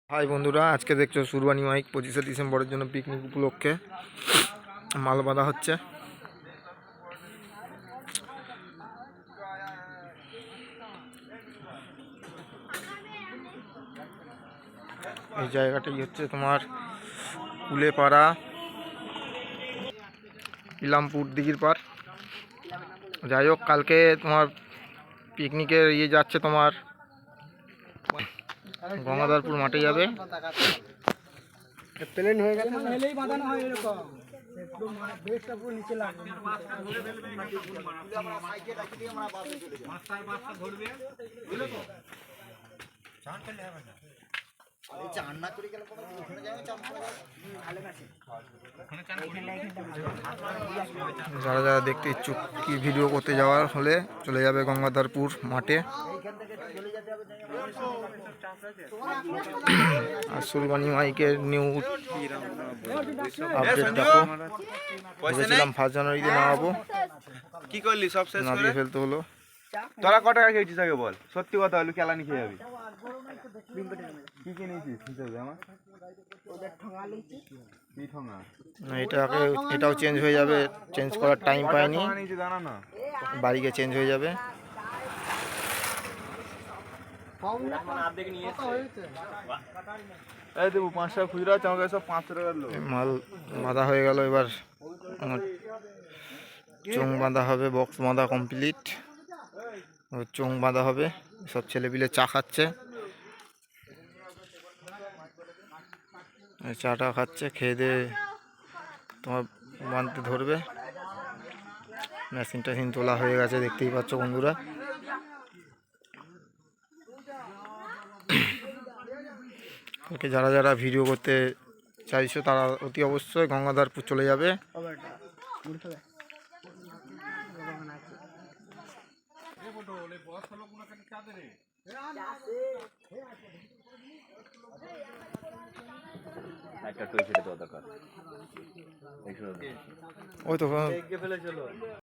High বন্ধুরা, আজকে দেখছো সুরবানি মাইক 25শে ডিসেম্বরের জন্য পিকনিক উপলক্ষে মাল বাঁধা হচ্ছে। এই জায়গাটাই হচ্ছে তোমার কুলেপাড়া ইলামপুর দিঘির পার। যাই হোক, কালকে তোমার পিকনিকের যাচ্ছে তোমার গঙ্গাধরপুর মাঠে যাবে। প্লেন হয়ে গেছে না, হেলেই বাঁধানো হয় এরকম একদম বেসটা পুরো নিচে লাগবে। যারা যারা দেখতে ইচ্ছুক কি ভিডিও করতে যাওয়ার হলে চলে যাবে গঙ্গাধরপুর মাঠে। আর সুরবানি মাইকের নিউ আপডেট দেখো। ভেবেছিলাম 1 জানুয়ারিতে নামাবো, কি করলি সব শেষ নামিয়ে ফেলতে হলো। তোরা কত টাকা খেয়েছিস আগে বল, সত্যি কথা হলো কেলানি খেয়ে যাবি। কি কিনেছিস হিসেবে আমার কি ঠোঙা? না, এটাও চেঞ্জ হয়ে যাবে, চেঞ্জ করার টাইম পাইনি, জানা না বাড়িকে চেঞ্জ হয়ে যাবে। এই দেবো 5 টাকা খুচরা আছে আমাকে, সব 5 টাকার লোক। মাল বাঁধা হয়ে গেল, এবার চোং বাঁধা হবে, বক্স বাঁধা কমপ্লিট, চোং বাঁধা হবে। সব ছেলেপিলে চা খাচ্ছে, চাটা খাচ্ছে, খেয়ে দিয়ে তোমার বাঁধতে ধরবে। মেশিন টেশিন তোলা হয়ে গেছে, দেখতেই পাচ্ছ বন্ধুরা। ওকে, যারা যারা ভিডিও করতে চাইছো তারা অতি অবশ্যই গঙ্গাধরপুর চলে যাবে। ওই তো